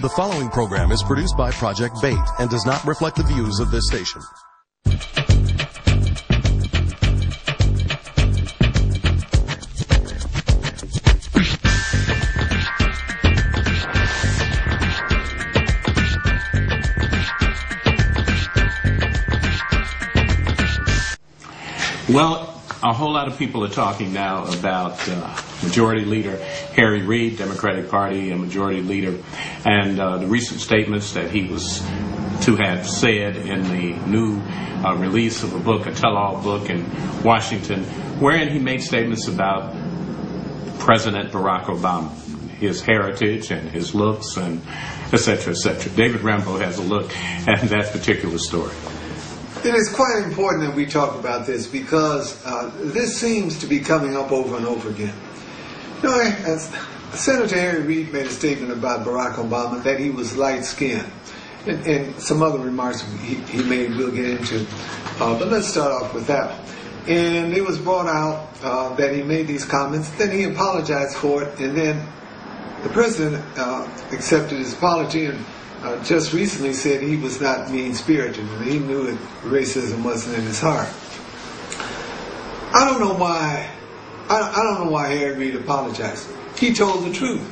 The following program is produced by Project Bait and does not reflect the views of this station. Well, a whole lot of people are talking now about Majority Leader Harry Reid, Democratic Party and Majority Leader, and the recent statements that he was to have said in the new release of a book, a tell-all book in Washington, wherein he made statements about President Barack Obama, his heritage and his looks, and et cetera, et cetera. David Rambo has a look at that particular story. It is quite important that we talk about this because this seems to be coming up over and over again. You know, Senator Harry Reid made a statement about Barack Obama that he was light-skinned, and some other remarks he made we'll get into. But let's start off with that. And it was brought out that he made these comments, then he apologized for it, and then the president accepted his apology and just recently said he was not mean-spirited and he knew that racism wasn't in his heart. I don't know why Harry Reid apologized. He told the truth.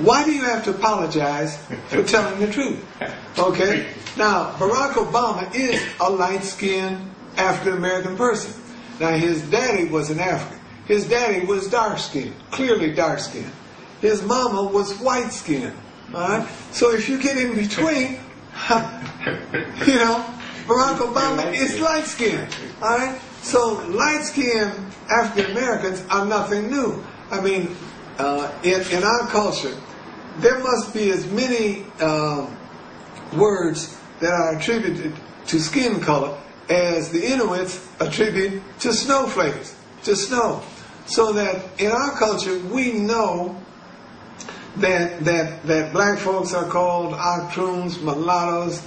Why do you have to apologize for telling the truth? Okay? Now, Barack Obama is a light-skinned African-American person. Now, his daddy was an African. His daddy was dark-skinned, clearly dark-skinned. His mama was white-skinned. All right? So if you get in between, you know, Barack Obama is light-skinned. All right? So light-skinned African Americans are nothing new. I mean, in our culture, there must be as many words that are attributed to skin color as the Inuits attribute to snowflakes, to snow. So that in our culture, we know that black folks are called octroons, mulattoes,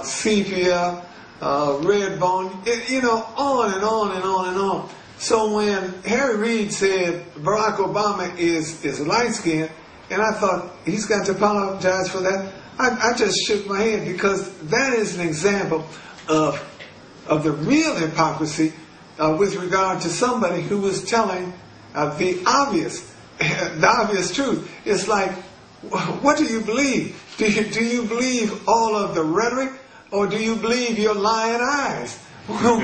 sepia, red bone, you know, on and on and on and on. So when Harry Reid said Barack Obama is light-skinned, and I thought he's got to apologize for that, I just shook my head because that is an example of the real hypocrisy with regard to somebody who was telling the obvious truth. It's like, what do you believe? Do you believe all of the rhetoric, or do you believe your lying eyes? Well,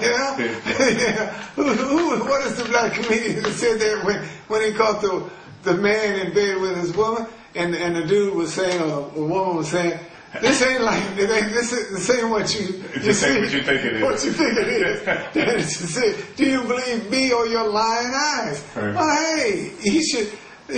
yeah. What is the black comedian that said that when he caught the man in bed with his woman, and the dude was saying, or a woman was saying, this ain't what you see. What you think it is. What you think it is. She said, do you believe me or your lying eyes? Right. Well, hey, he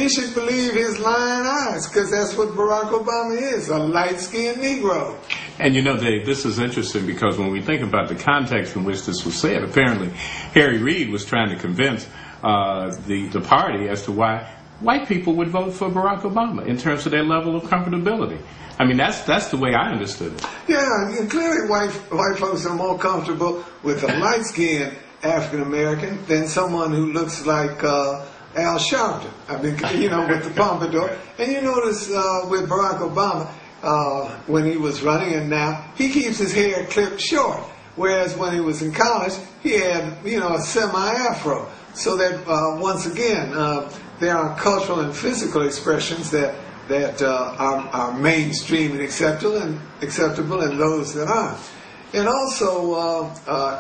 should believe his lying eyes, because that's what Barack Obama is, a light-skinned Negro. And you know, Dave, this is interesting because when we think about the context in which this was said, apparently Harry Reid was trying to convince the party as to why white people would vote for Barack Obama in terms of their level of comfortability. I mean, that's the way I understood it. Yeah, and clearly white folks are more comfortable with a light-skinned African-American than someone who looks like Al Sharpton. I mean, you know, with the pompadour. And you notice with Barack Obama, when he was running, and now he keeps his hair clipped short. Whereas when he was in college, he had, you know, a semi-afro. So that, once again, there are cultural and physical expressions that are mainstream and acceptable, and those that aren't. And also,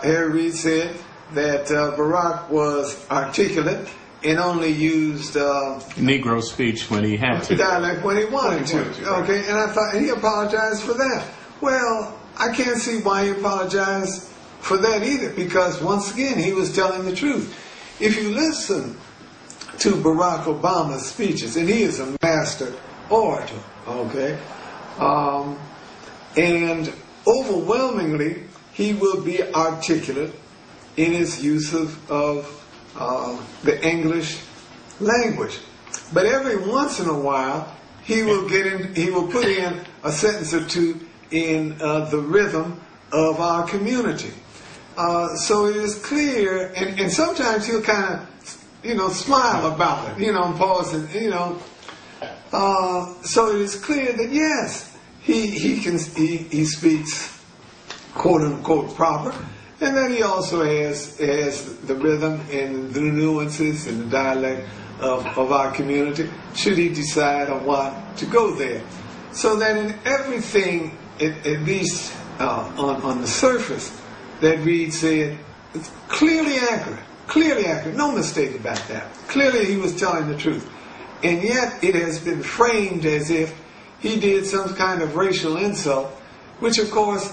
Harry Reid said that Barack was articulate and only used Negro speech when he had to, dialect when he wanted to. Okay, and I thought, and he apologized for that. Well, I can't see why he apologized for that either, because once again, he was telling the truth. If you listen to Barack Obama's speeches, and he is a master orator, okay, and overwhelmingly he will be articulate in his use of the English language. But every once in a while he will put in a sentence or two in the rhythm of our community. So it is clear, and sometimes he'll kind of, you know, smile about it, you know, and pause and, you know, So it is clear that yes, he speaks quote unquote proper, and then he also has the rhythm and the nuances and the dialect of our community, should he decide on what to go there. So that in everything, at least on the surface, that Reed said, it's clearly accurate, no mistake about that. Clearly he was telling the truth. And yet it has been framed as if he did some kind of racial insult, which of course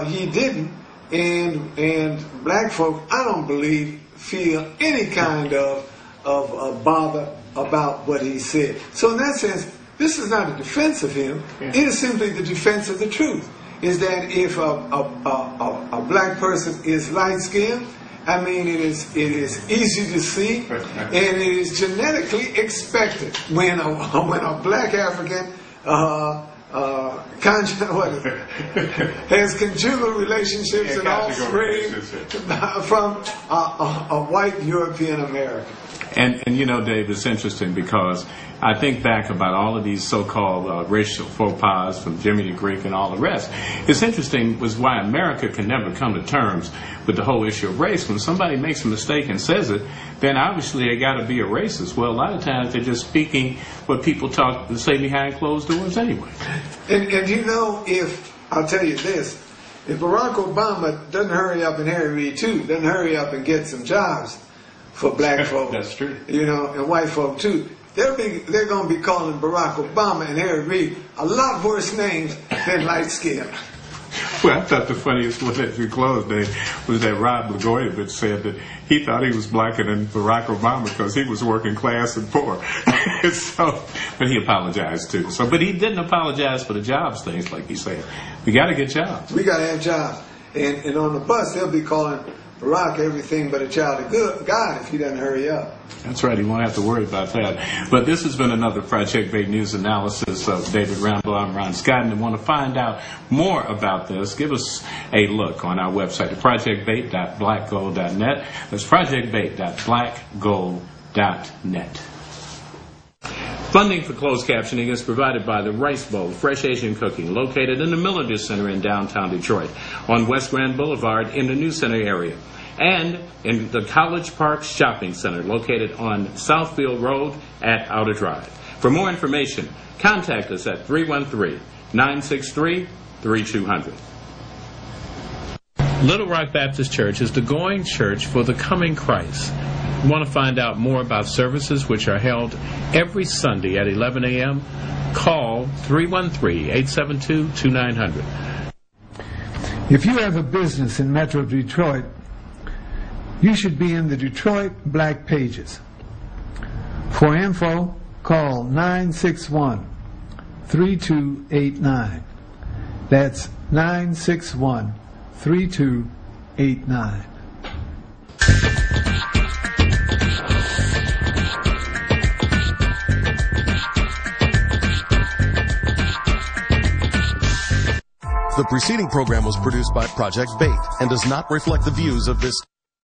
he didn't. And black folk, I don't believe, feel any kind of bother about what he said. So in that sense, this is not a defense of him. Yeah. It is simply the defense of the truth. Is that if a black person is light-skinned, I mean, it is easy to see, and it is genetically expected when a black African has conjugal relationships and offspring from a white European American. And you know, Dave, it's interesting because I think back about all of these so-called racial faux pas from Jimmy the Greek and all the rest. It's interesting was why America can never come to terms with the whole issue of race. When somebody makes a mistake and says it, then obviously they got to be a racist. Well, a lot of times they're just speaking what people talk and say behind closed doors anyway. And you know, I'll tell you this, if Barack Obama doesn't hurry up, and Harry Reid too, doesn't hurry up and get some jobs for black folk, that's true, you know, and white folk too, they're going to be calling Barack Obama and Harry Reid a lot worse names than light skin. Well, I thought the funniest one as we closed, Dave, was that Rod Blagojevich said that he thought he was blacker than Barack Obama because he was working class and poor. But he apologized too. But he didn't apologize for the jobs things, like he said. We got to get jobs. We got to have jobs. And on the bus, they'll be calling Barack everything but a child of God if he doesn't hurry up. That's right. He won't have to worry about that. But this has been another Project Bait News analysis of David Rambo. I'm Ron Scott, and want to find out more about this, give us a look on our website at projectbait.blackgold.net. That's projectbait.blackgold.net. Funding for closed captioning is provided by the Rice Bowl Fresh Asian Cooking, located in the Millender Center in downtown Detroit, on West Grand Boulevard in the New Center area, and in the College Park Shopping Center, located on Southfield Road at Outer Drive. For more information, contact us at 313-963-3200. Little Rock Baptist Church is the going church for the coming Christ. You want to find out more about services which are held every Sunday at 11 a.m., call 313-872-2900. If you have a business in Metro Detroit, you should be in the Detroit Black Pages. For info, call 961-3289. That's 961-3289. The preceding program was produced by Project Bait and does not reflect the views of this